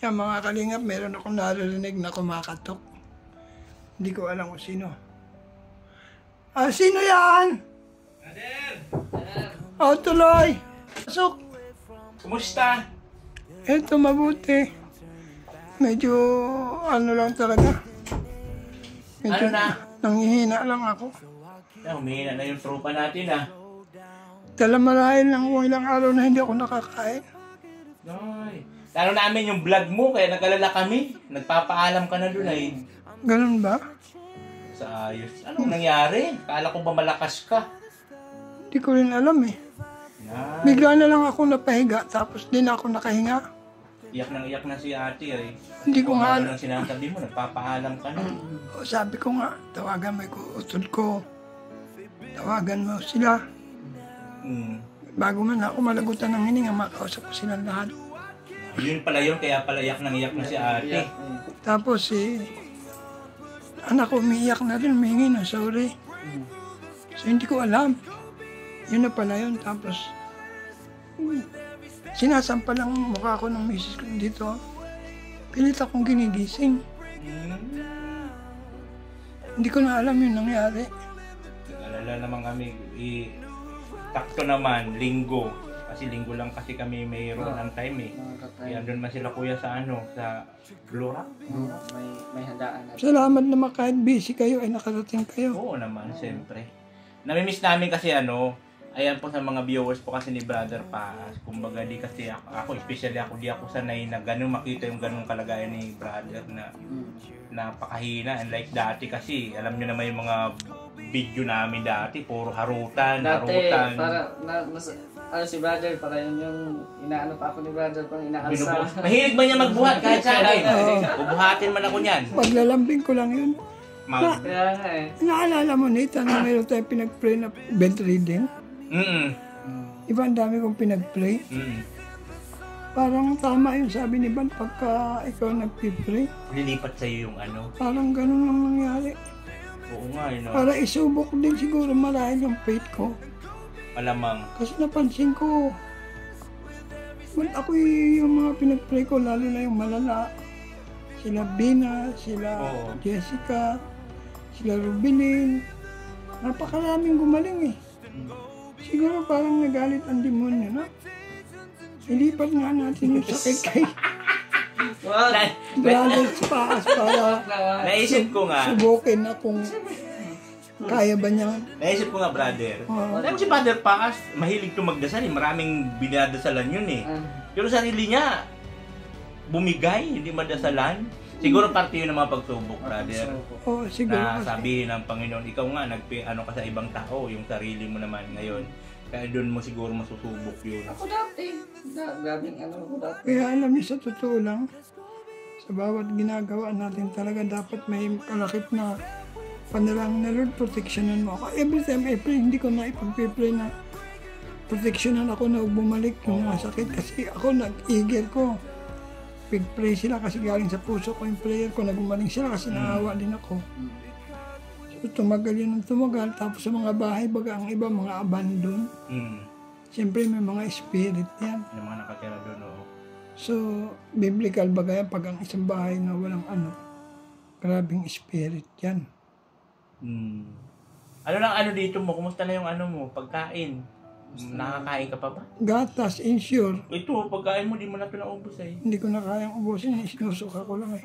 Yan mga kalingap, meron akong naririnig na kumakatok. Hindi ko alam kung sino. Ah, sino yan? Oh, tuloy. Pasok. Kumusta? Eto, mabuti. Medyo, ano lang talaga. Medyo, Ano na? nanghihina lang ako. Humihina na yung tropa natin ah. Talamarahin lang kung ilang araw na hindi ako nakakain. Ay. Lalo namin yung vlog mo, kaya nag-alala kami. Nagpapaalam ka na doon ay. Ganun ba? Sa ayos. Anong nangyari? Kala ko ba malakas ka? Hindi ko rin alam eh. Yan. Bigla na lang ako napahiga, tapos di na ako nakahinga. Iyak na si ate ay. Hindi ko nga Ano nang sinasabi mo, nagpapaalam ka na. O, sabi ko nga, tawagan mo yung utod ko. Tawagan mo sila. Bago man ako malagutan ng hininga, makausap ko silang lahat. Yun pala yun, kaya pala iyak na si ate. Tapos anak ko umiiyak na rin, humingi ng sorry. So hindi ko alam. Yun na pala yun. Tapos sinasampa lang ang mukha ko ng misis ko dito. Pilit akong ginigising. Hindi ko na alam yung nangyari. Nag-alala naman kami. Takto naman, linggo. Kasi linggo lang kasi kami mayroon ng time eh. Kaya andun man sila kuya sa sa Blue Rock. May handaan na. Salamat naman kahit busy kayo ay nakarating kayo. Oo naman, siyempre. Namimiss namin kasi ayan po sa mga viewers po kasi ni Brother Paz. Kumbaga di kasi ako especially ako, di ako sanay na ganun makita yung ganung kalagayan ni Brother na napakahina. Unlike dati kasi, alam nyo naman yung mga video namin dati, puro harutan. Si Brother, para yung inaano pa ako ni Brother pang inaalsa. Mahilig ba niya magbuhat kahit sa akin? Bubuhatin man ako niyan. Paglalambing ko lang yun. Kaya nga eh. Naalala mo, Nathan, na mayroon tayong pinag-pray na bed reading? Iba ang dami kong pinag-pray. Parang tama yung sabi ni Van, pagka ikaw nag-pray. Lilipat sa'yo yung Parang ganun lang nangyari. Oo nga, Para isubok din siguro marahil yung faith ko. Malamang. Kasi napansin ko, ako yung mga pinag-pray ko, lalo na yung malala. Sila Bina, sila Jessica, sila Rubilin. Napakaraming gumaling eh. Siguro parang nagalit ang demonyo, no? Ilipat nga natin yung sakit kay Brother Paz para Naisip ko nga. subukin na kung kaya ba niya. Naisip ko nga, Brother. Alam si Brother Paz, mahilig to magdasal eh. Maraming binadasalan yun eh. Pero sarili niya, bumigay, hindi madasalan. Siguro parte yun ng mga pagsubok, Brother. Oo, siguro. Na sabihin ng Panginoon, ikaw nga, ka sa ibang tao, yung sarili mo naman ngayon. Kaya doon mo siguro masusubok yun. Ako dati. Gabing ako dati. Kaya alam niyo, sa totoo lang, sa bawat ginagawa natin talaga dapat may kalakip na panalangin na Lord, protectionan mo ako. Every time I pray, hindi ko na ipag-pray na protectionan ako na bumalik yung mga sakit. Kasi ako, nag-eager ko. Pig-pray sila kasi galing sa puso ko yung prayer ko. Nagumaling sila kasi naawa din ako. So tumagal yun ng tumagal. Tapos sa mga bahay, baga ang iba, mga abandon. Siyempre may mga spirit yan. Yung mga nakatira doon, oo. So, biblical baga yan, pag ang isang bahay na walang grabing spirit yan. Ano dito mo? Kumusta na yung mo? Pagkain? Nakakain ka pa ba? Gatas, insure. Ito, pagkain mo, di mo na ito naubos eh. Hindi ko na kayang ubusin, sinusuka ko lang eh.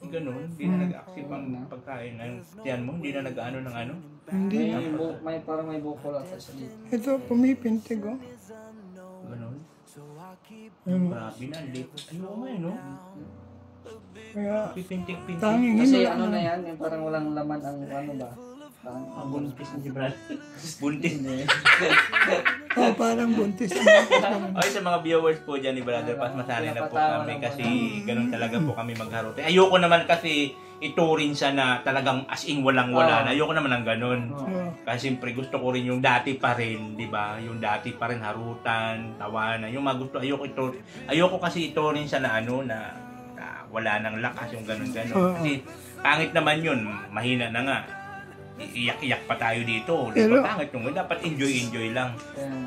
Ganun, hindi na nag-active ang pagkain. Tiyan mo, hindi na nag-ano ng Hindi na. Parang may bukol at sa dito. Ito, pumipintig oh. Ganun. Grabe na, late. Ayoko nga no? Kaya, Pipintig-pintig. tanging Kasi hino na yan, yung parang walang laman ang ba? Parang buntis na si Brad. Buntis. Oh, parang buntis na. Okay, sa mga viewers po dyan ni Brother Paz, masanay na po kami kasi ganun talaga po kami magharote. Ayoko naman kasi iturin siya na talagang as in walang-wala. Ayoko naman ng ganun. Kasi siyempre gusto ko rin yung dati pa rin, di ba? Yung dati pa rin harutan, tawanan. Yung mga gusto, ayoko kasi iturin siya na na wala nang lakas yung ganun-ganun. Kasi pangit naman yun, mahina na nga. Iyak-iyak pa tayo dito. Pero, pangit nung dapat enjoy lang.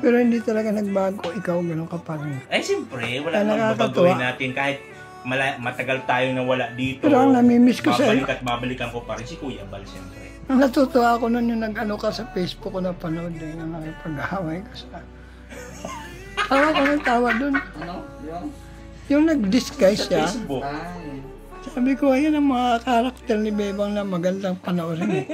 Pero hindi talaga nagbago. Ikaw ganun ka pa rin. Siyempre, wala namang babaguhin natin. matagal tayong nawala dito. Pero ang namimiss ko sa'yo, Babalik at babalikan ko pa rin si Kuya Bal, siyempre. natutuwa ako nun yung nag-ano ka sa Facebook ko na panood yung nakipag-away ka sa... Tawa ko ng tawa dun. Ano? Yung nag-disguise siya, Facebook. Ay. sabi ko, ayun ang mga karakter ni Bebang na magandang panoorin eh.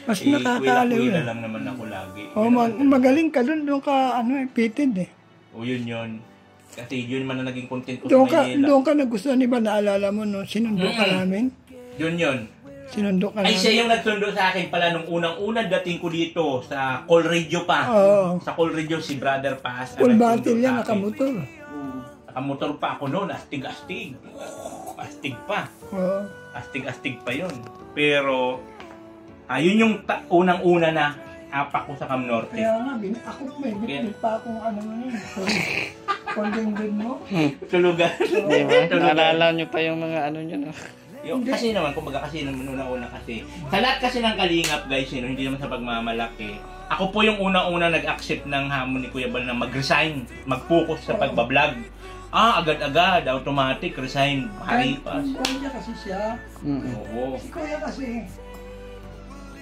Mas nakakaaliw Kuya eh. lang naman ako lagi. Oh, magaling ka dun ka, pitted eh. O yun. Kasi yun man na naging content ko Doon sa Manila. ka nagustuhan ni ba, naalala mo no, sinundo ka namin? Yun. Sinundo ka Ay, namin. siya yung nagsundo sa akin pala nung unang-unang dating ko dito sa Call Radio pa. Oo. Sa Call Radio si Brother Paz. Full ang battle nagsundo yan, sa akin. nakamotor. Nakamotor pa ako noon, astig-astig. Astig pa. Oo. Astig-astig pa yun. Pero, yun yung unang-una na apak ko sa Cam Norte. Kaya nga, ako may binit pa akong ano yun. Condemned din mo. Tulugan. Diba? Naalala nyo pa yung mga ano nyo, no? Kasi naman, kumbaga kasi naman una-una kasi. Sa lahat kasi ng kalingap guys, hindi naman sa pagmamalaki. Ako po yung una-una nag-accept ng hamon ni Kuya Bal na mag-resign, mag-focus sa pagbablog. Agad-agad, automatic, resign, haripas. Kuya kasi siya. Oo. Si Kuya kasi,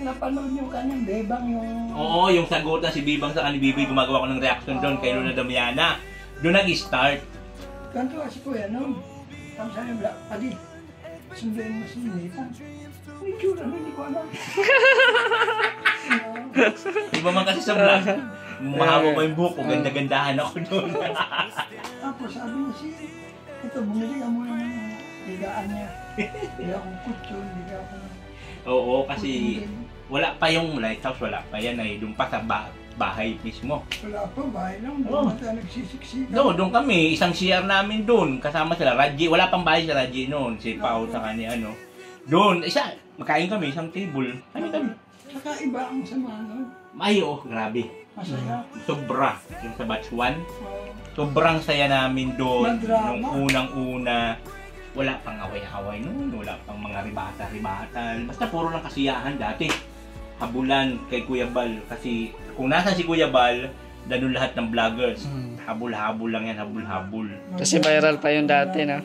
napanood yung kanyang Bebang yung... Oo, yung sagot na si Bibang sa kanil Bibi, gumagawa ko ng reaction doon kay Luna Damiana. Doon nag-start. Ganto kasi Kuya noon. Tapos sabi niya, Adi, sunduin mo si Nathan. May tsura, hindi ko alam. Iba man kasi sa vlog. Mahaba pa yung buhok ko, ganda-gandahan ako doon. Tapos sabi niya ito, bumili ka muna ng higaan niya. Hindi ako kutso, hindi ako... Oo, kasi wala pa yung lighthouse, wala pa yan ay doon pa sa bahay mismo. Wala pa, bahay lang. Oo. Doon tayo nagsisiksikan. Doon kami, isang CR namin doon, kasama sila, Raji, wala pang bahay sa Raji noon, si Pao sa kanya, ano. Doon, makain kami, isang table, kami. Saka iba ang sama nun. Ay, grabe. Masaya. Sobra, yung sa batch 1, Oo. sobrang saya namin doon, Madrama. nung unang-una. Wala pang away-away noon, wala pang mga ribata-ribatan, basta puro lang kasiyahan dati. Habulan kay Kuya Bal, kasi kung nasa si Kuya Bal, doon lahat ng vloggers. Habol-habol lang yan, habol-habol. Kasi viral pa yung dati, no?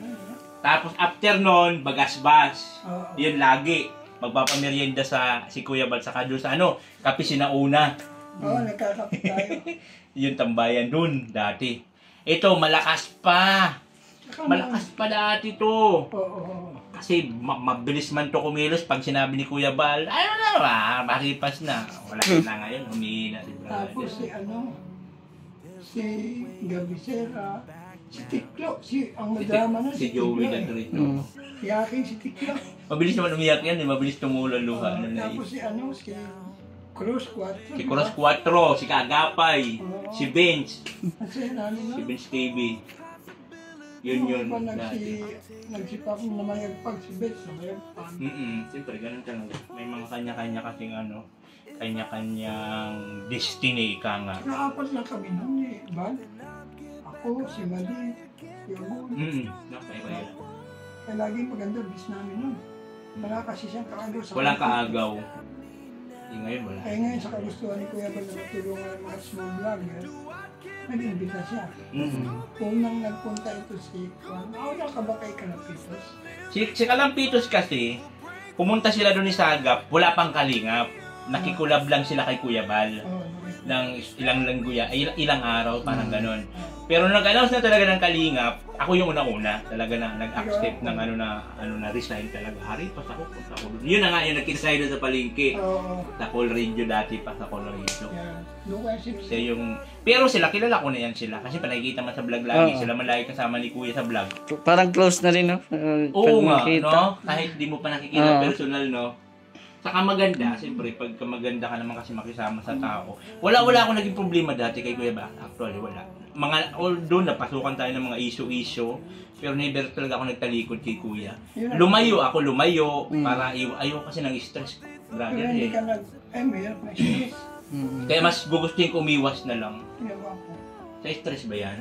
Tapos after nun, bagas-bas. Oo. Yun lagi. Magpapamerienda sa si Kuya Bal, saka doon sa kape sinauna. Oo, nagkakapit tayo. Yun tambayan doon dati. Ito, malakas pa. Malakas pa dati to. Oo. Kasi mabilis man to kumilos pag sinabi ni Kuya Bal, ano na, maripas na. Wala na ngayon, humihina si brother. Tapos si Gabisera, si Tiklo, ang madrama na Si Joey na rito. Yakin si Tiklo. Mabilis naman umiyak yan, mabilis tumulo luha. Tapos si Cruz 4. Si Cross 4, si Kagapay, si Bench, Kasi namin si no? Bench TV. Yun. Nagsipa ko na mayagpag si Beth sa mayagpag. Siyempre, ganun talaga. May mga kanya-kanya kasing kanya-kanyang destiny ika nga. Naapat na kami nun eh. Bal, ako, si Mali, yung Napay-pay. Kaya laging maganda bis namin nun. Wala kasi siyang kaagaw sa Walang kaagaw. Ngayon wala. Kaya ngayon sa kagustuhan ni Kuya Bal na matulungan ng mga small vlogger, nag-imbita siya. Unang nagpunta ito si Juan. Ka ba kay Kalapitos? Si Kalampitos kasi, pumunta sila doon ni Sagap, wala pang kalingap. Nakikulab lang sila kay Kuya Bal. Ng ilang araw, parang ganon. Pero nung nag-announce na talaga ng kalingap, ako yung una-una, talaga na nag-accept ng resign talaga. Hari, pas ako, punta ako doon. Yun na nga yung nag-resign doon sa palengke. Sa Call Radio dati pa, sa Call Radio. Siya yung... Pero sila, kilala ko na yan sila. Kasi nakikita man sa vlog lagi, sila man lagi kasama ni Kuya sa vlog. Parang close na rin, no? Oo nga, no? Kahit di mo pa nakikita personal, no? Saka maganda, siyempre, pagka maganda ka naman kasi makisama sa tao. Wala ako naging problema dati kay Kuya Bal. Actually, wala. Although napasukan tayo ng mga issue, pero never talaga ako nagtalikod kay Kuya. Lumayo, para ayaw kasi ng stress. Brother, Pero hindi ka mayroon na stress. Kaya mas gugustuhin ko umiwas na lang. Ginawa ko. Sa stress ba yan?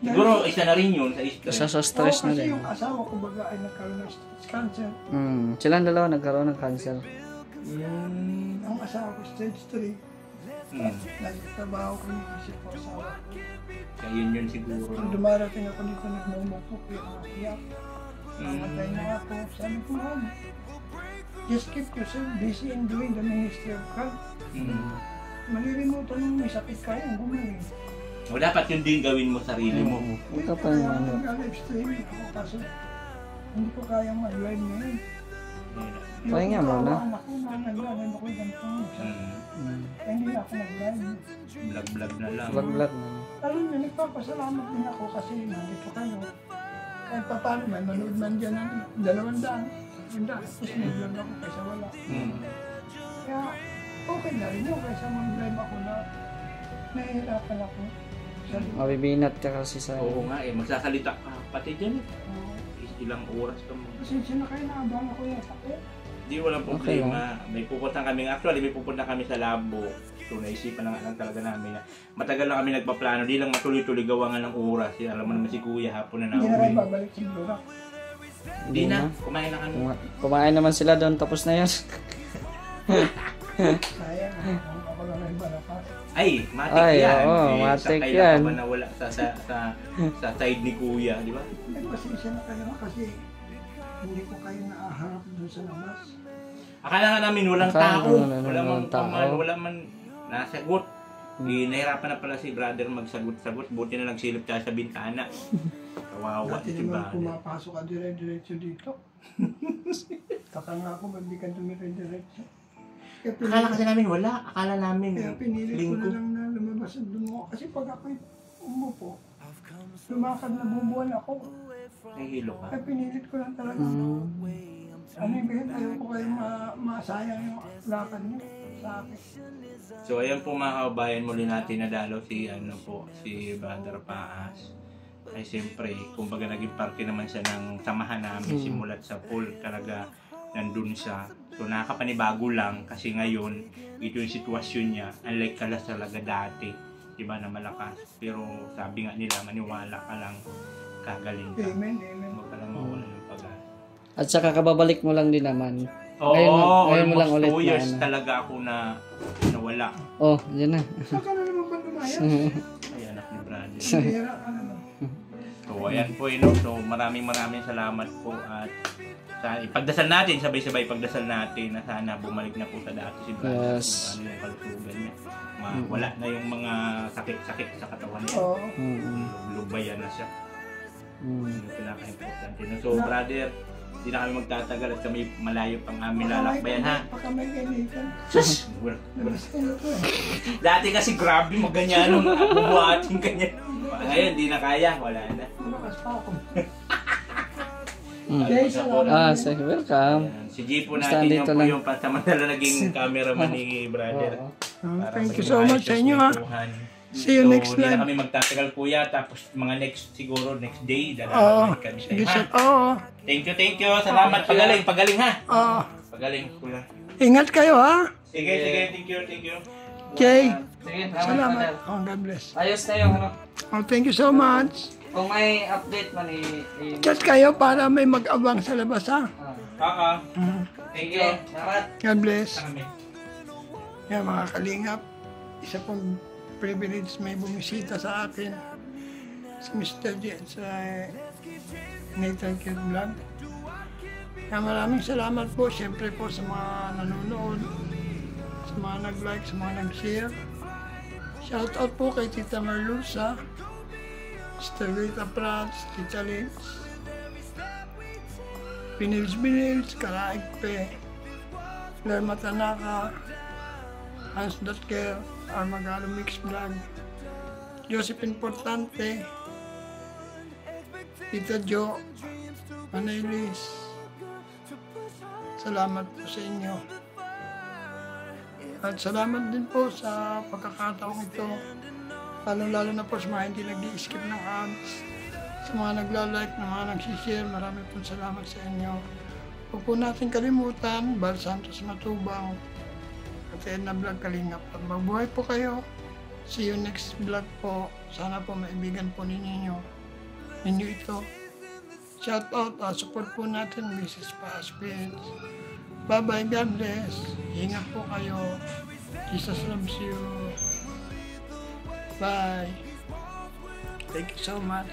Siguro, isa na rin yun sa stress. Isa sa stress na Kasi din. yung asawa ko baga ay nagkaroon ng cancer. Silang dalawa nagkaroon ng cancer. Ang asawa ko stage 3. Nagtatrabaho ko yung isip ko asawa. Kaya yun siguro. Kung dumarating ako dito, nagmumupo ko yung iyak. Namatay na ako. Sabi ko, Mom, just keep yourself busy in doing the ministry of God. Malilimutan mo may sakit kaya, gumaling. O dapat yun din gawin mo sarili mo. Huwag ka pa yung ano. Nag-live streaming ako kasi hindi ko kayang mag-live ngayon. Pahinga mo na. Anak ko na nag-live ako ganito. Kaya hindi na ako nag-live. Vlog na lang. Vlog na. Alam niyo, nagpapasalamat din ako kasi nandito kayo. Kahit pa paano, may manood man dyan ng 200. Tapos nag-vlog ako kaysa wala. Kaya okay na rin yun kaysa mag-live ako na nahihirapan ako. Mabibinat ka kasi sa... Oo nga eh, magsasalita ka pati dyan eh. Ilang oras ka mo. Pasensya na kayo, naabang ako yung sakit. Hindi, walang problema. May pupunta kami, actually may pupunta kami sa labo. So naisipan na nga lang talaga namin na matagal na kami nagpaplano, di lang matuloy-tuloy gawangan ng oras. Alam mo naman si Kuya, hapon na Hindi na kayo nauwi. babalik sa Blura. Hindi na, kumain na kami. Kumain naman sila doon, tapos na yan. Sayang, ako lang may balakas. Ay, matik Ay, yan. oo, eh, matik sakay yan. lang ka ba na wala sa side ni Kuya, di ba? Pasensya na kayo kasi hindi ko kayo naaharap doon sa labas. Akala nga namin walang Akala tao. namin Wala man, walang tao. wala man nasagot. Nahirapan na pala si brother magsagot-sagot. Buti na nagsilip tayo sa bintana. Kawawa Dati si naman brother. pumapasok ka dire-diretso dito. Taka nga ako, ba't di ka dumire-diretso? Akala kasi namin wala. Akala namin Kaya pinilit ko na linggo. lang na lumabas at lumuha. Kasi pag ako'y umupo, lumakad na bubuan ako. Nahihilo ka. Kaya pinilit ko lang talaga. Ano yung bihit, ayaw ko kayo masayang yung lakad niyo sa akin. So ayan po mga kababayan, muli natin nadalo si si Brother Paas. Ay siyempre, kumbaga naging parte naman siya ng samahan namin simulat sa pool. Talaga nandun siya. So nakakapanibago lang kasi ngayon ito yung sitwasyon niya. Unlike kalas talaga dati, diba, na malakas. Pero sabi nga nila, maniwala ka lang, kagaling ka. Amen, amen. Huwag ka lang mawala ng pag-asa. At saka kababalik mo lang din naman. Oo, ngayon mo lang almost ulit 2 years na ano. talaga ako na nawala. Oh, yan na. Saan ka na naman ba lumayas? Ay, anak ni brother. Hira ka naman. So, ayan po, no? So, maraming salamat po at sa ipagdasal natin, sabay-sabay ipagdasal natin na sana bumalik na po sa dati si brother. Yes. Kung ano yung kalusugan niya. Wala na yung mga sakit-sakit sa katawan niya. Oo. Lubayan na siya. Yun yung pinaka-importante. No? So, brother, hindi na kami magtatagal at kami malayo pang aming lalakbayan, ha? Baka may ganyan. Sus! Gusto nyo to eh. Dati kasi grabe maganyan nung bubuhatin kanya. Ngayon, di na kaya. Wala na. Malakas pa ako. Okay, Ah, sige, welcome. Si G po Basta natin yung andito po lang. yung pansamantala naging cameraman ni brother. Para Thank you maging so maayos much sa yung inyo, ha. kwentuhan. See you next So, hindi live. na kami magtatagal, kuya. Tapos mga next day, Oo. dalaman kami Sige, tayo, ha? sir. Oo. Thank you. Salamat. Pagaling, ha? Oo. Pagaling, kuya. Ingat kayo, ha? Sige, thank you. Jay. Sige, Salamat. Oh, God bless. Ayos na yung ano. Oh, thank you so much. Kung may update man, Chat kayo para may mag-abang sa labas, ha? Thank you. Salamat. God bless. Sa kami. Yan, mga kalingap. Isa pong privilege may bumisita sa akin. Si Mr. J sa Nathan Kid Vlog. Kaya maraming salamat po, siyempre po sa mga nanonood, sa mga nag-like, sa mga nag-share. Shout out po kay Tita Merlusa, Mr. Rita Prats, Tita Liz, Binils, Karaigpe, Claire Matanaka, Hans Dotker, Armagalo Mix Vlog, Joseph Importante, Tita Jo, Manay Liz. Salamat po sa inyo. At salamat din po sa pagkakataong ito. Lalo na po sa mga hindi nag-i-skip ng ads. Sa mga nagla-like, na mga nag-share, marami po salamat sa inyo. Huwag po natin kalimutan, Bal Santos Matubang, at Edna Vlog Kalingap. At magbuhay po kayo. See you next vlog po. Sana po maibigan po ninyo ito. Shout out, support po natin Mrs. Paspins. Bye bye, God bless. Ingat po kayo. Jesus loves you. Bye. Thank you so much.